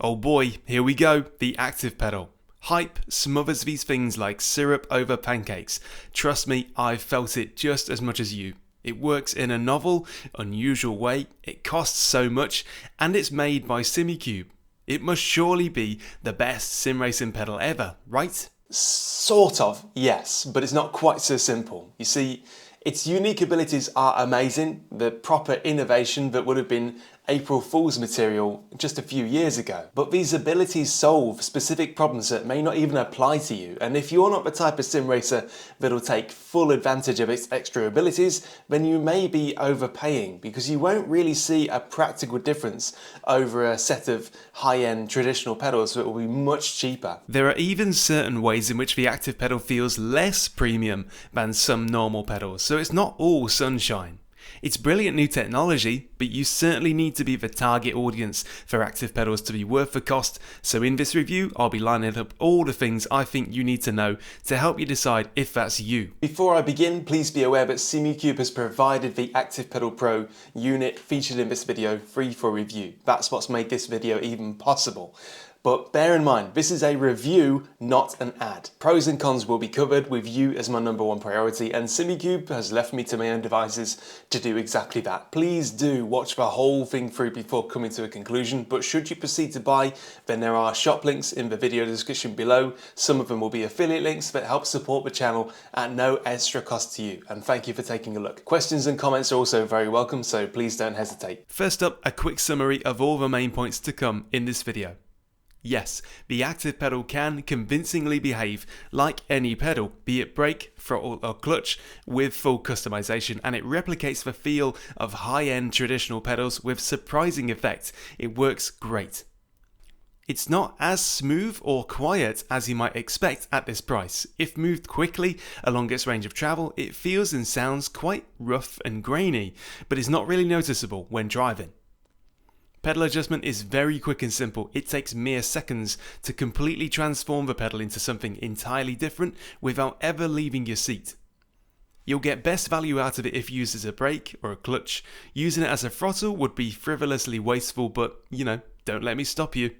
Oh boy, here we go, the Activepedal. Hype smothers these things like syrup over pancakes. Trust me, I've felt it just as much as you. It works in a novel, unusual way, it costs so much, and it's made by Simucube. It must surely be the best sim racing pedal ever, right? Sort of, yes, but it's not quite so simple. You see, its unique abilities are amazing, the proper innovation that would have been April Fool's material just a few years ago. But these abilities solve specific problems that may not even apply to you, and if you're not the type of sim racer that'll take full advantage of its extra abilities, then you may be overpaying because you won't really see a practical difference over a set of high-end traditional pedals that will be much cheaper. There are even certain ways in which the Activepedal feels less premium than some normal pedals, so it's not all sunshine. It's brilliant new technology, but you certainly need to be the target audience for Activepedals to be worth the cost, so in this review I'll be lining up all the things I think you need to know to help you decide if that's you. Before I begin, please be aware that Simucube has provided the Activepedal Pro unit featured in this video free for review. That's what's made this video even possible. But bear in mind, this is a review, not an ad. Pros and cons will be covered with you as my #1 priority, and Simucube has left me to my own devices to do exactly that. Please do watch the whole thing through before coming to a conclusion, but should you proceed to buy, then there are shop links in the video description below. Some of them will be affiliate links that help support the channel at no extra cost to you, and thank you for taking a look. Questions and comments are also very welcome, so please don't hesitate. First up, a quick summary of all the main points to come in this video. Yes, the Activepedal can convincingly behave like any pedal, be it brake, throttle or clutch, with full customization, and it replicates the feel of high-end traditional pedals with surprising effect. It works great. It's not as smooth or quiet as you might expect at this price. If moved quickly along its range of travel, it feels and sounds quite rough and grainy, but is not really noticeable when driving. Pedal adjustment is very quick and simple. It takes mere seconds to completely transform the pedal into something entirely different without ever leaving your seat. You'll get best value out of it if used as a brake or a clutch. Using it as a throttle would be frivolously wasteful, but don't let me stop you.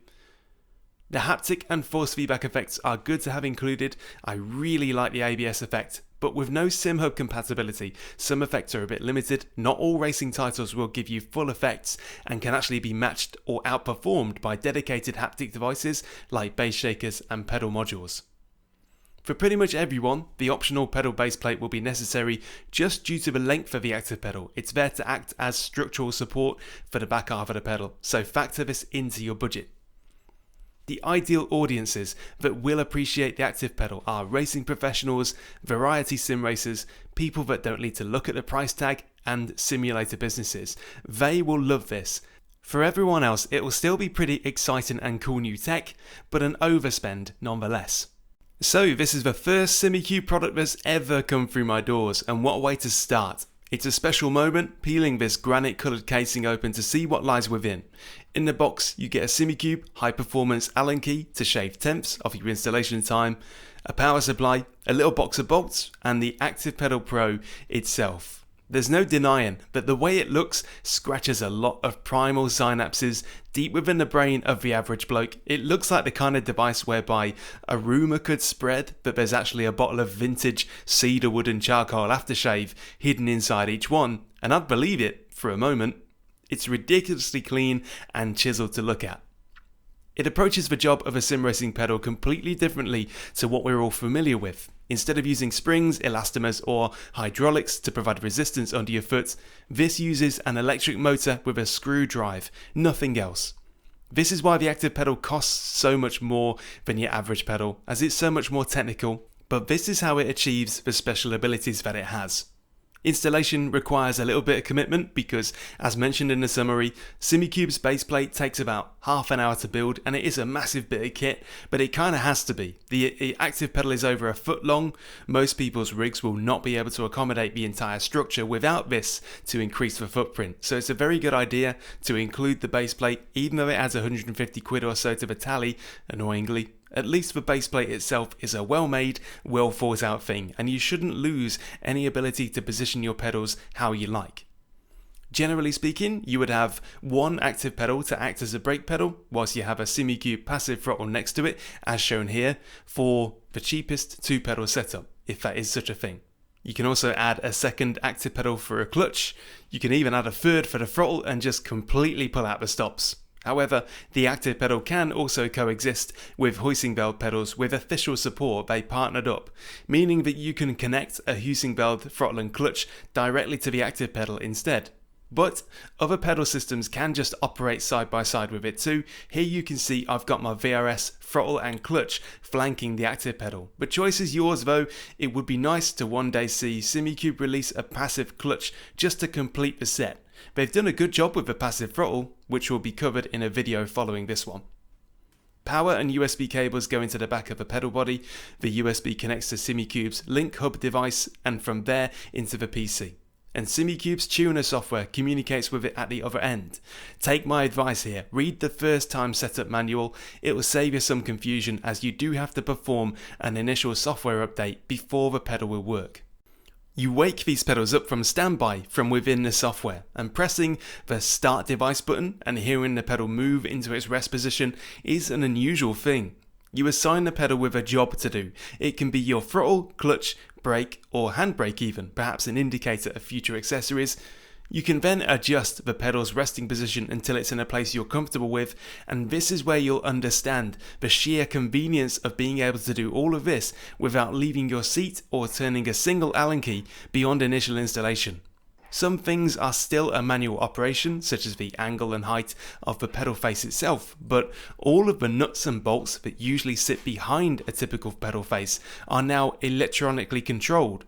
The haptic and force feedback effects are good to have included. I really like the ABS effect, but with no SimHub compatibility, some effects are a bit limited. Not all racing titles will give you full effects and can actually be matched or outperformed by dedicated haptic devices like bass shakers and pedal modules. For pretty much everyone, the optional pedal base plate will be necessary just due to the length of the Activepedal. It's there to act as structural support for the back half of the pedal, so factor this into your budget. The ideal audiences that will appreciate the Activepedal are racing professionals, variety sim racers, people that don't need to look at the price tag, and simulator businesses. They will love this. For everyone else, it will still be pretty exciting and cool new tech, but an overspend nonetheless. So this is the first Simucube product that's ever come through my doors, and what a way to start. It's a special moment, peeling this granite coloured casing open to see what lies within. In the box, you get a Simucube high-performance Allen key to shave tenths off your installation time, a power supply, a little box of bolts, and the Activepedal Pro itself. There's no denying that the way it looks scratches a lot of primal synapses deep within the brain of the average bloke. It looks like the kind of device whereby a rumour could spread that there's actually a bottle of vintage cedar wood and charcoal aftershave hidden inside each one, and I'd believe it for a moment. It's ridiculously clean and chiseled to look at. It approaches the job of a sim racing pedal completely differently to what we're all familiar with. Instead of using springs, elastomers or hydraulics to provide resistance under your foot, this uses an electric motor with a screw drive, nothing else. This is why the Activepedal costs so much more than your average pedal, as it's so much more technical, but this is how it achieves the special abilities that it has. Installation requires a little bit of commitment because, as mentioned in the summary, Simucube's base plate takes about half an hour to build, and it is a massive bit of kit, but it kind of has to be. The Activepedal is over a foot long. Most people's rigs will not be able to accommodate the entire structure without this to increase the footprint, so it's a very good idea to include the base plate, even though it adds 150 quid or so to the tally, annoyingly. At least the base plate itself is a well-made, well-thought-out thing, and you shouldn't lose any ability to position your pedals how you like. Generally speaking, you would have one active pedal to act as a brake pedal, whilst you have a Simucube passive throttle next to it, as shown here, for the cheapest 2-pedal setup, if that is such a thing. You can also add a second active pedal for a clutch. You can even add a third for the throttle and just completely pull out the stops. However, the active pedal can also coexist with Huizenveld pedals with official support they partnered up, meaning that you can connect a Huizenveld throttle and clutch directly to the active pedal instead. But other pedal systems can just operate side by side with it too. Here you can see I've got my VRS throttle and clutch flanking the active pedal. The choice is yours though. It would be nice to one day see Simucube release a passive clutch just to complete the set. They've done a good job with the passive throttle, which will be covered in a video following this one. Power and USB cables go into the back of the pedal body. The USB connects to Simucube's link hub device and from there into the PC. And Simucube's tuner software communicates with it at the other end. Take my advice here, read the first time setup manual. It will save you some confusion as you do have to perform an initial software update before the pedal will work. You wake these pedals up from standby from within the software, and pressing the start device button and hearing the pedal move into its rest position is an unusual thing. You assign the pedal with a job to do. It can be your throttle, clutch, brake or handbrake even, perhaps an indicator of future accessories. You can then adjust the pedal's resting position until it's in a place you're comfortable with, and this is where you'll understand the sheer convenience of being able to do all of this without leaving your seat or turning a single Allen key beyond initial installation. Some things are still a manual operation, such as the angle and height of the pedal face itself, but all of the nuts and bolts that usually sit behind a typical pedal face are now electronically controlled.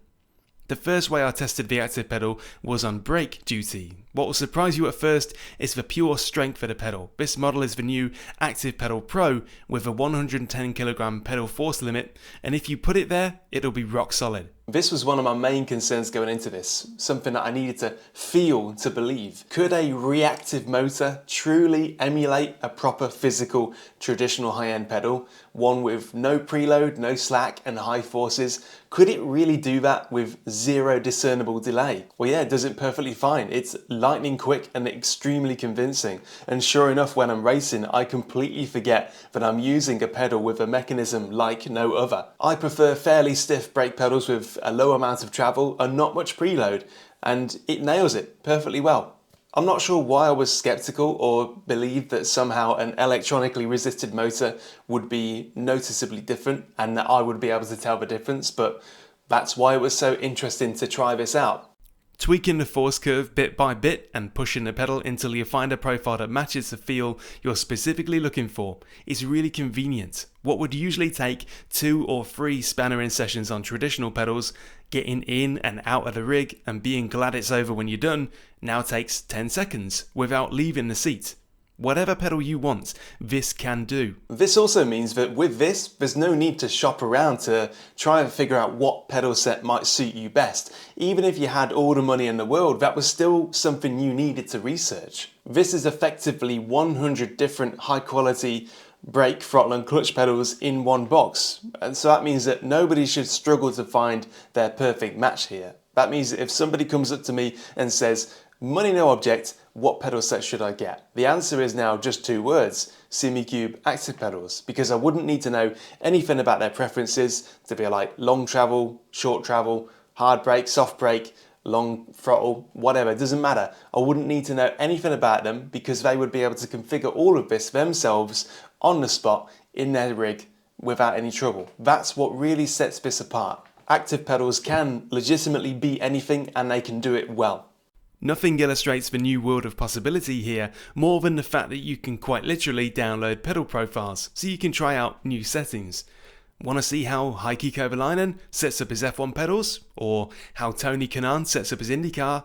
The first way I tested the active pedal was on brake duty. What will surprise you at first is the pure strength of the pedal. This model is the new Activepedal Pro with a 110 kg pedal force limit, and if you put it there, it'll be rock solid. This was one of my main concerns going into this, something that I needed to feel to believe. Could a reactive motor truly emulate a proper physical traditional high-end pedal, one with no preload, no slack and high forces? Could it really do that with zero discernible delay? Well yeah, it does it perfectly fine. It's lightning quick and extremely convincing, and sure enough, when I'm racing I completely forget that I'm using a pedal with a mechanism like no other. I prefer fairly stiff brake pedals with a low amount of travel and not much preload, and it nails it perfectly well. I'm not sure why I was skeptical or believed that somehow an electronically resisted motor would be noticeably different and that I would be able to tell the difference, but that's why it was so interesting to try this out. Tweaking the force curve bit by bit and pushing the pedal until you find a profile that matches the feel you're specifically looking for is really convenient. What would usually take 2 or 3 spanner-in sessions on traditional pedals, getting in and out of the rig and being glad it's over when you're done, now takes 10 seconds without leaving the seat. Whatever pedal you want, this can do. This also means that with this, there's no need to shop around to try and figure out what pedal set might suit you best. Even if you had all the money in the world, that was still something you needed to research. This is effectively 100 different high quality brake, throttle and clutch pedals in one box. And so that means that nobody should struggle to find their perfect match here. That means that if somebody comes up to me and says, money no object, what pedal set should I get? The answer is now just 2 words, Simucube active pedals, because I wouldn't need to know anything about their preferences to be like long travel, short travel, hard brake, soft brake, long throttle, whatever, it doesn't matter. I wouldn't need to know anything about them because they would be able to configure all of this themselves on the spot in their rig without any trouble. That's what really sets this apart. Active pedals can legitimately be anything and they can do it well. Nothing illustrates the new world of possibility here more than the fact that you can quite literally download pedal profiles so you can try out new settings. Want to see how Heikki Kovalainen sets up his F1 pedals, or how Tony Kanaan sets up his IndyCar?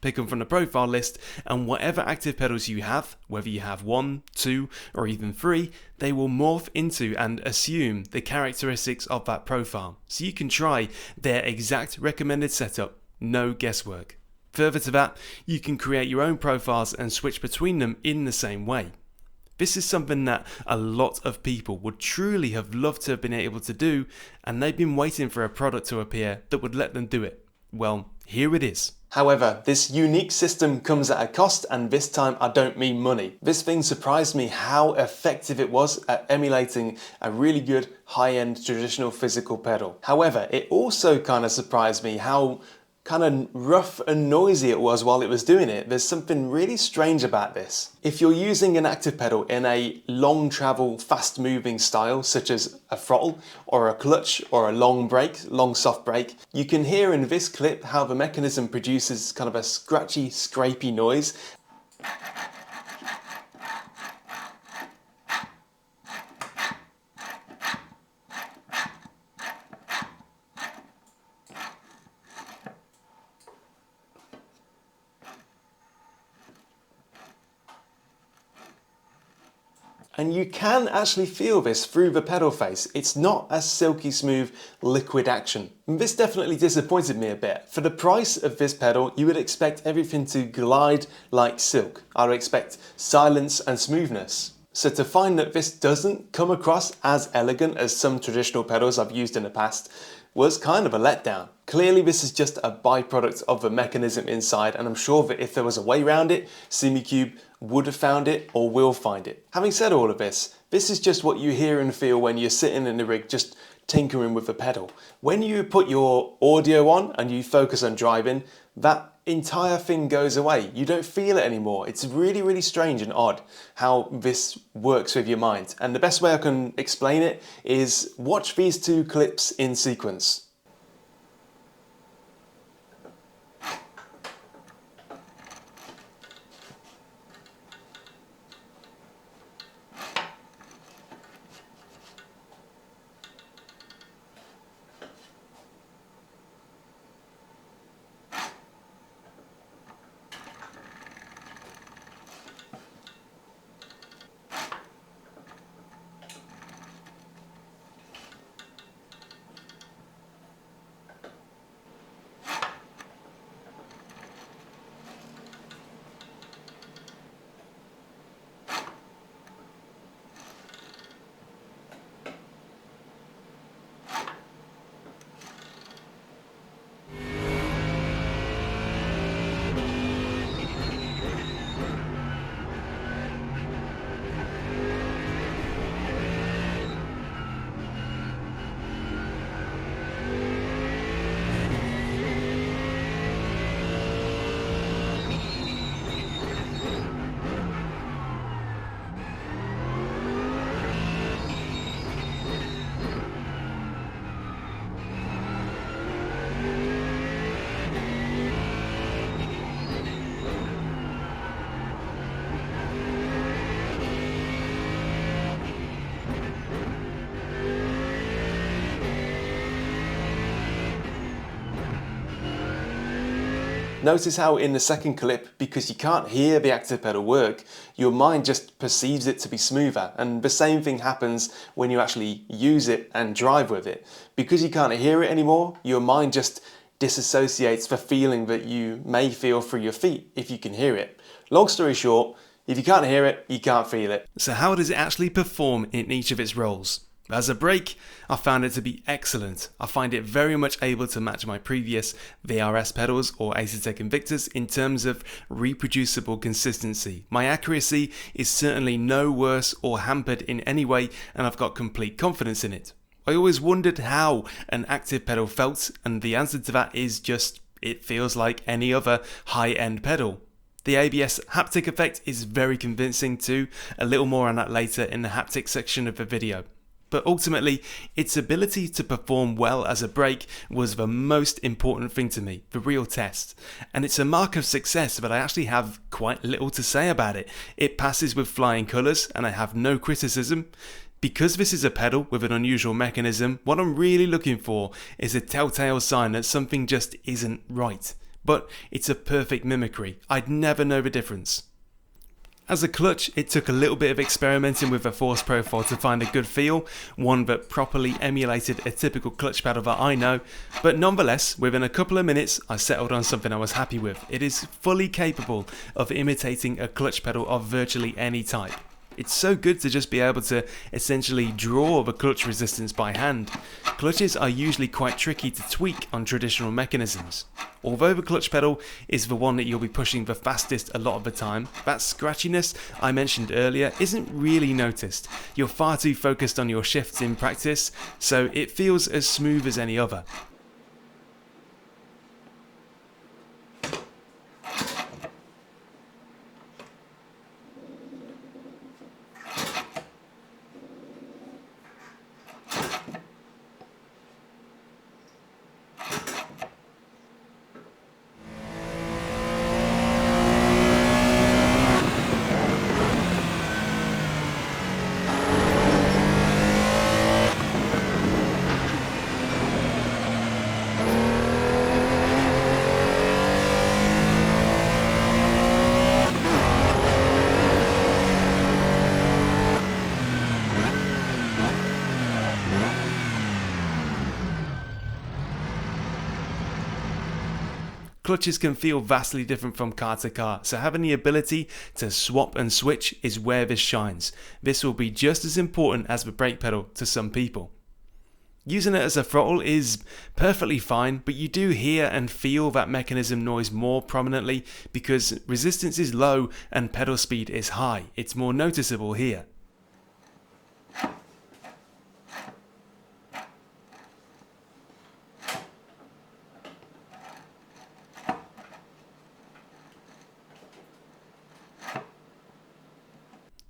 Pick them from the profile list, and whatever active pedals you have, whether you have 1, 2 or even 3, they will morph into and assume the characteristics of that profile, so you can try their exact recommended setup, no guesswork. Further to that, you can create your own profiles and switch between them in the same way. This is something that a lot of people would truly have loved to have been able to do, and they've been waiting for a product to appear that would let them do it. Well, here it is. However, this unique system comes at a cost, and this time I don't mean money. This thing surprised me how effective it was at emulating a really good high-end traditional physical pedal. However, it also kind of surprised me how kind of rough and noisy it was while it was doing it. There's something really strange about this. If you're using an active pedal in a long travel, fast moving style, such as a throttle or a clutch or a long brake, long soft brake, you can hear in this clip how the mechanism produces kind of a scratchy, scrapey noise. And you can actually feel this through the pedal face. It's not a silky smooth liquid action. And this definitely disappointed me a bit. For the price of this pedal, you would expect everything to glide like silk. I would expect silence and smoothness. So to find that this doesn't come across as elegant as some traditional pedals I've used in the past was kind of a letdown. Clearly this is just a byproduct of the mechanism inside, and I'm sure that if there was a way around it, Simucube would have found it or will find it. Having said all of this is just what you hear and feel when you're sitting in the rig just tinkering with the pedal. When you put your audio on and you focus on driving, that entire thing goes away. You don't feel it anymore. It's really, really strange and odd how this works with your mind. And the best way I can explain it is watch these two clips in sequence. Notice how in the second clip, because you can't hear the active pedal work, your mind just perceives it to be smoother. And the same thing happens when you actually use it and drive with it. Because you can't hear it anymore, your mind just disassociates the feeling that you may feel through your feet if you can hear it. Long story short, if you can't hear it, you can't feel it. So how does it actually perform in each of its roles? As a brake, I found it to be excellent. I find it very much able to match my previous VRS pedals or Activepedal Invictus in terms of reproducible consistency. My accuracy is certainly no worse or hampered in any way, and I've got complete confidence in it. I always wondered how an active pedal felt, and the answer to that is just, it feels like any other high-end pedal. The ABS haptic effect is very convincing too, a little more on that later in the haptic section of the video. But ultimately, its ability to perform well as a brake was the most important thing to me, the real test. And it's a mark of success that I actually have quite little to say about it. It passes with flying colours and I have no criticism. Because this is a pedal with an unusual mechanism, what I'm really looking for is a telltale sign that something just isn't right. But it's a perfect mimicry. I'd never know the difference. As a clutch, it took a little bit of experimenting with the force profile to find a good feel, one that properly emulated a typical clutch pedal that I know, but nonetheless, within a couple of minutes, I settled on something I was happy with. It is fully capable of imitating a clutch pedal of virtually any type. It's so good to just be able to essentially draw the clutch resistance by hand. Clutches are usually quite tricky to tweak on traditional mechanisms. Although the clutch pedal is the one that you'll be pushing the fastest a lot of the time, that scratchiness I mentioned earlier isn't really noticed. You're far too focused on your shifts in practice, so it feels as smooth as any other. Clutches can feel vastly different from car to car, so having the ability to swap and switch is where this shines. This will be just as important as the brake pedal to some people. Using it as a throttle is perfectly fine, but you do hear and feel that mechanism noise more prominently because resistance is low and pedal speed is high. It's more noticeable here.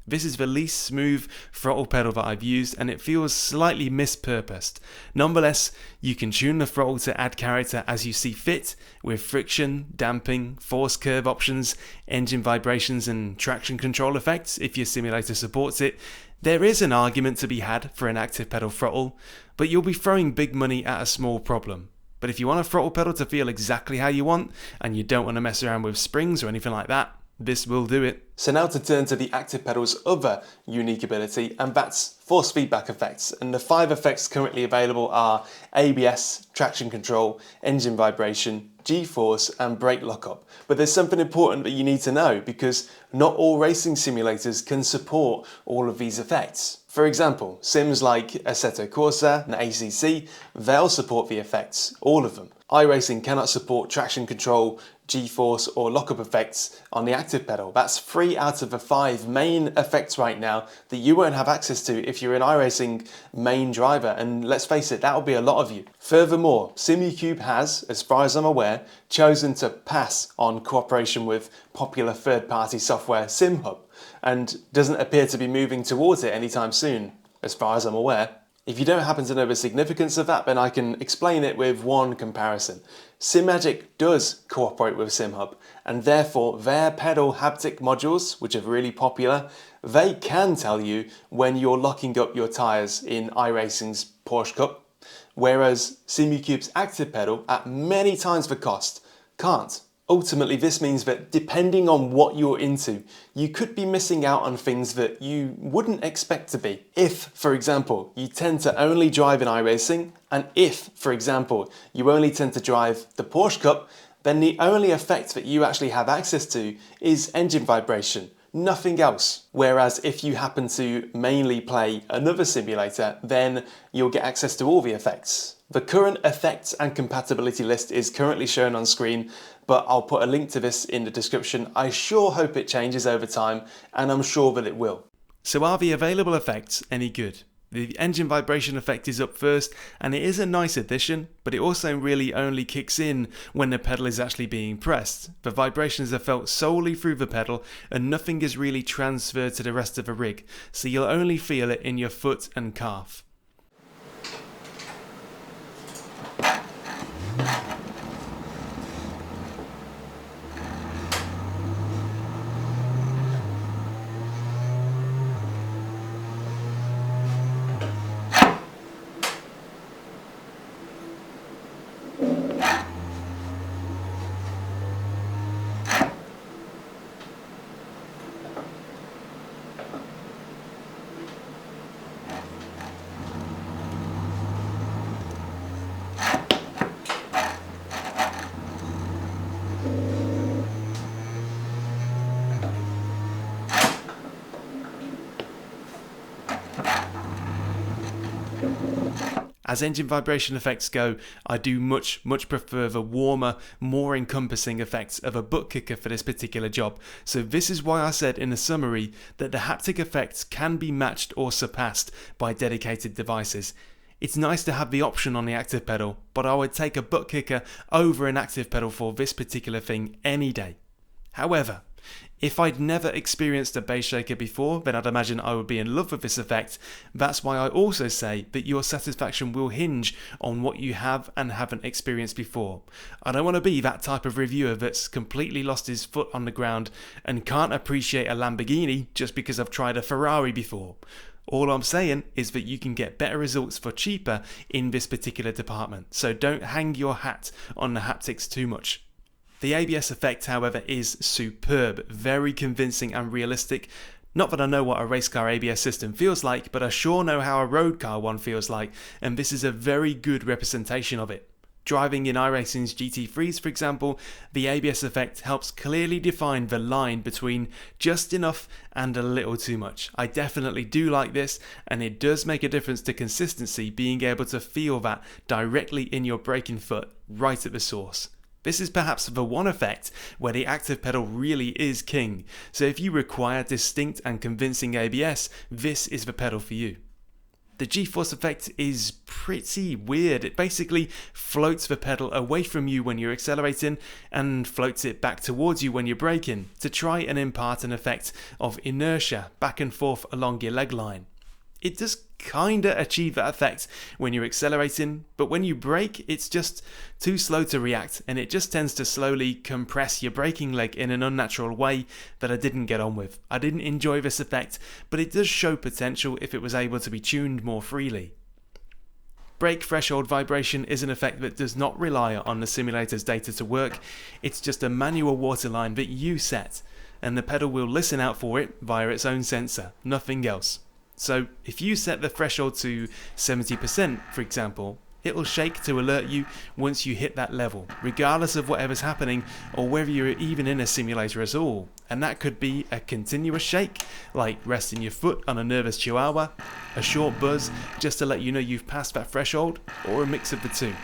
This is the least smooth throttle pedal that I've used and it feels slightly mispurposed. Nonetheless, you can tune the throttle to add character as you see fit with friction, damping, force curve options, engine vibrations and traction control effects if your simulator supports it. There is an argument to be had for an active pedal throttle, but you'll be throwing big money at a small problem. But if you want a throttle pedal to feel exactly how you want and you don't want to mess around with springs or anything like that, this will do it. So now to turn to the Activepedal's other unique ability, and that's force feedback effects. And the 5 effects currently available are ABS, traction control, engine vibration, G-force and brake lockup. But there's something important that you need to know because not all racing simulators can support all of these effects. For example, sims like Assetto Corsa and ACC, they'll support the effects, all of them. iRacing cannot support traction control, G-force or lockup effects on the active pedal. That's 3 out of the 5 main effects right now that you won't have access to if you're an iRacing main driver, and let's face it, that'll be a lot of you. Furthermore, Simucube has, as far as I'm aware, chosen to pass on cooperation with popular third-party software SimHub and doesn't appear to be moving towards it anytime soon, as far as I'm aware. If you don't happen to know the significance of that, then I can explain it with one comparison. SimMagic does cooperate with SimHub, and therefore their pedal haptic modules, which are really popular, they can tell you when you're locking up your tyres in iRacing's Porsche Cup, whereas Simucube's active pedal, at many times the cost, can't. Ultimately, this means that depending on what you're into, you could be missing out on things that you wouldn't expect to be. If, for example, you tend to only drive in iRacing, and if, for example, you only tend to drive the Porsche Cup, then the only effect that you actually have access to is engine vibration, nothing else. Whereas if you happen to mainly play another simulator, then you'll get access to all the effects. The current effects and compatibility list is currently shown on screen, but I'll put a link to this in the description. I sure hope it changes over time, and I'm sure that it will. So are the available effects any good? The engine vibration effect is up first, and it is a nice addition, but it also really only kicks in when the pedal is actually being pressed. The vibrations are felt solely through the pedal, and nothing is really transferred to the rest of the rig, so you'll only feel it in your foot and calf. As engine vibration effects go, I do much prefer the warmer, more encompassing effects of a butt kicker for this particular job. So this is why I said in the summary that the haptic effects can be matched or surpassed by dedicated devices. It's nice to have the option on the active pedal, but I would take a butt kicker over an active pedal for this particular thing any day. However, if I'd never experienced a bass shaker before, then I'd imagine I would be in love with this effect. That's why I also say that your satisfaction will hinge on what you have and haven't experienced before. I don't want to be that type of reviewer that's completely lost his foot on the ground and can't appreciate a Lamborghini just because I've tried a Ferrari before. All I'm saying is that you can get better results for cheaper in this particular department, so don't hang your hat on the haptics too much. The ABS effect, however, is superb, very convincing and realistic. Not that I know what a race car ABS system feels like, but I sure know how a road car one feels like, and this is a very good representation of it. Driving in iRacing's GT3s, for example, the ABS effect helps clearly define the line between just enough and a little too much. I definitely do like this, and it does make a difference to consistency, being able to feel that directly in your braking foot, right at the source. This is perhaps the one effect where the active pedal really is king, so if you require distinct and convincing ABS, this is the pedal for you. The G-force effect is pretty weird. It basically floats the pedal away from you when you're accelerating and floats it back towards you when you're braking to try and impart an effect of inertia back and forth along your leg line. It does kinda achieve that effect when you're accelerating, but when you brake, it's just too slow to react, and it just tends to slowly compress your braking leg in an unnatural way that I didn't get on with. I didn't enjoy this effect, but it does show potential if it was able to be tuned more freely. Brake threshold vibration is an effect that does not rely on the simulator's data to work. It's just a manual waterline that you set, and the pedal will listen out for it via its own sensor, nothing else. So if you set the threshold to 70%, for example, it will shake to alert you once you hit that level, regardless of whatever's happening or whether you're even in a simulator at all. And that could be a continuous shake, like resting your foot on a nervous chihuahua, a short buzz just to let you know you've passed that threshold, or a mix of the two.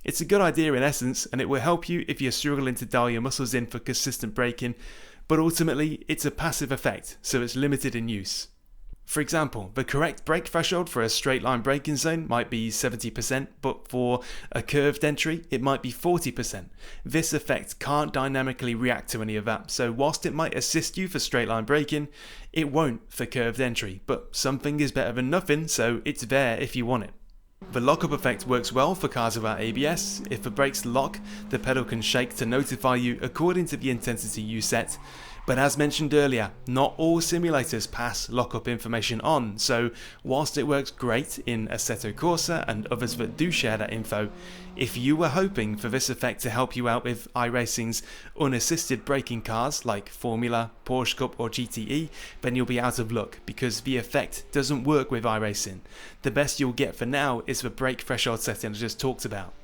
It's a good idea in essence, and it will help you if you're struggling to dial your muscles in for consistent braking, but ultimately it's a passive effect, so it's limited in use. For example, the correct brake threshold for a straight line braking zone might be 70%, but for a curved entry it might be 40%. This effect can't dynamically react to any of that, so whilst it might assist you for straight line braking, it won't for curved entry, but something is better than nothing, so it's there if you want it. The lock-up effect works well for cars without ABS. If the brakes lock, the pedal can shake to notify you according to the intensity you set. But as mentioned earlier, not all simulators pass lock-up information on, so whilst it works great in Assetto Corsa and others that do share that info, if you were hoping for this effect to help you out with iRacing's unassisted braking cars like Formula, Porsche Cup or GTE, then you'll be out of luck because the effect doesn't work with iRacing. The best you'll get for now is the brake threshold setting I just talked about.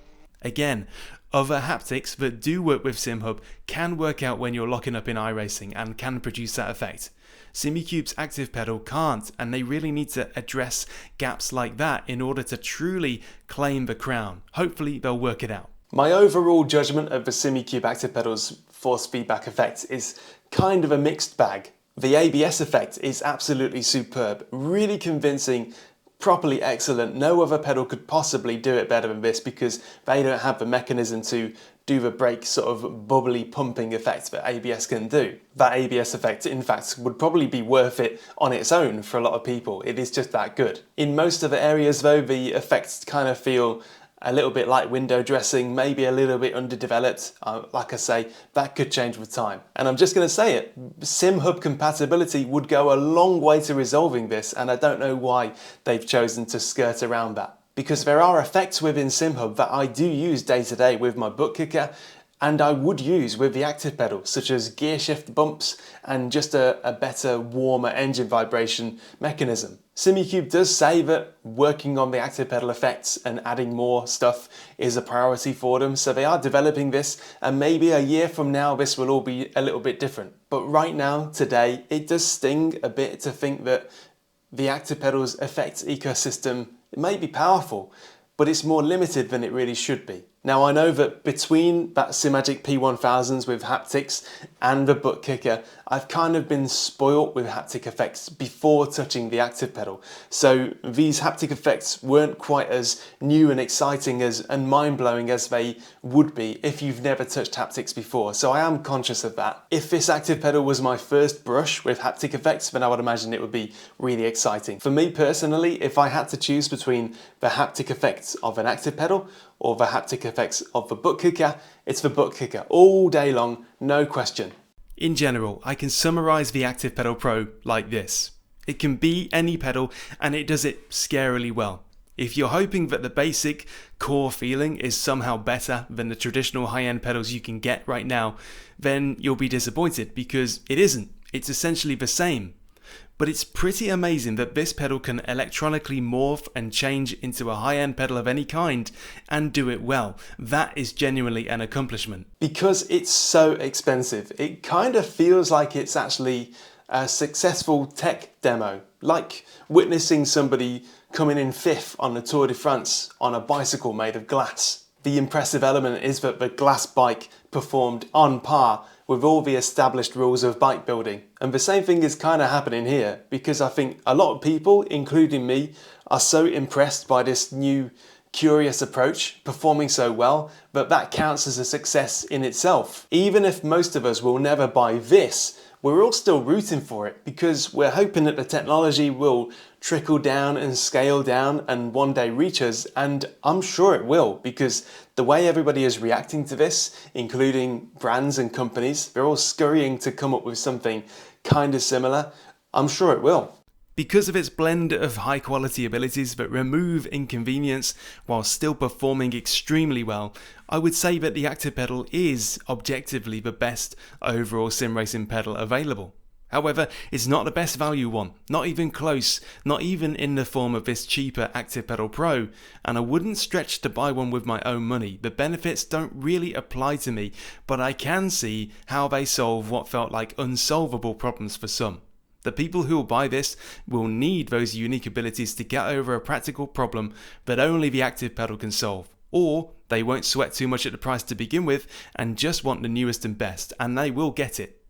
Again, other haptics that do work with SimHub can work out when you're locking up in iRacing and can produce that effect. Simucube's active pedal can't, and they really need to address gaps like that in order to truly claim the crown. Hopefully they'll work it out. My overall judgment of the Simucube active pedal's force feedback effect is kind of a mixed bag. The ABS effect is absolutely superb, really convincing, properly excellent. No other pedal could possibly do it better than this because they don't have the mechanism to do the brake sort of bubbly pumping effect that ABS can do. That ABS effect, in fact, would probably be worth it on its own for a lot of people. It is just that good. In most other areas though, the effects kind of feel a little bit like window dressing, maybe a little bit underdeveloped. Like I say, that could change with time. And I'm just going to say it, SimHub compatibility would go a long way to resolving this, and I don't know why they've chosen to skirt around that. Because there are effects within SimHub that I do use day to day with my butt kicker, and I would use with the Activepedal, such as gear shift bumps and just a better, warmer engine vibration mechanism. Simucube does say that working on the Activepedal effects and adding more stuff is a priority for them, so they are developing this, and maybe a year from now this will all be a little bit different. But right now, today, it does sting a bit to think that the Activepedal's effects ecosystem, it may be powerful, but it's more limited than it really should be. Now I know that between that Simagic P1000s with haptics and the butt kicker, I've kind of been spoilt with haptic effects before touching the Activepedal. So these haptic effects weren't quite as new and exciting and mind-blowing as they would be if you've never touched haptics before. So I am conscious of that. If this Activepedal was my first brush with haptic effects, then I would imagine it would be really exciting. For me personally, if I had to choose between the haptic effects of an Activepedal or the haptic effects of the butt kicker, it's the butt kicker all day long, no question. In general, I can summarize the Activepedal Pro like this. It can be any pedal and it does it scarily well. If you're hoping that the basic core feeling is somehow better than the traditional high-end pedals you can get right now, then you'll be disappointed because it isn't. It's essentially the same. But it's pretty amazing that this pedal can electronically morph and change into a high-end pedal of any kind and do it well. That is genuinely an accomplishment. Because it's so expensive, it kind of feels like it's actually a successful tech demo, like witnessing somebody coming in fifth on the Tour de France on a bicycle made of glass. The impressive element is that the glass bike performed on par with all the established rules of bike building. And the same thing is kind of happening here, because I think a lot of people, including me, are so impressed by this new curious approach performing so well that counts as a success in itself. Even if most of us will never buy this, we're all still rooting for it because we're hoping that the technology will trickle down and scale down and one day reach us, and I'm sure it will, because the way everybody is reacting to this, including brands and companies, they're all scurrying to come up with something kind of similar. I'm sure it will. Because of its blend of high quality abilities that remove inconvenience while still performing extremely well, I would say that the Activepedal is objectively the best overall sim racing pedal available. However, it's not the best value one, not even close, not even in the form of this cheaper Activepedal Pro, and I wouldn't stretch to buy one with my own money. The benefits don't really apply to me, but I can see how they solve what felt like unsolvable problems for some. The people who will buy this will need those unique abilities to get over a practical problem that only the Activepedal can solve. Or they won't sweat too much at the price to begin with and just want the newest and best, and they will get it.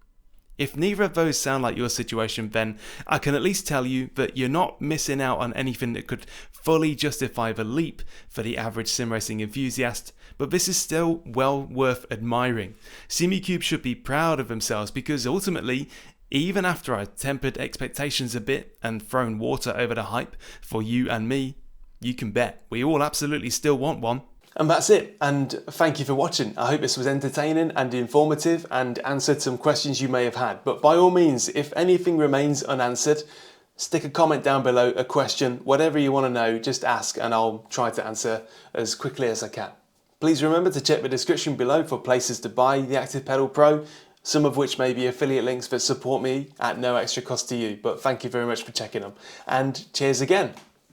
If neither of those sound like your situation, then I can at least tell you that you're not missing out on anything that could fully justify the leap for the average sim racing enthusiast, but this is still well worth admiring. Simucube should be proud of themselves because ultimately, even after I tempered expectations a bit and thrown water over the hype for you and me, you can bet we all absolutely still want one. And that's it, and thank you for watching. I hope this was entertaining and informative and answered some questions you may have had. But by all means, if anything remains unanswered, stick a comment down below, a question, whatever you want to know, just ask and I'll try to answer as quickly as I can. Please remember to check the description below for places to buy the Activepedal Pro, some of which may be affiliate links that support me at no extra cost to you. But thank you very much for checking them, and cheers again.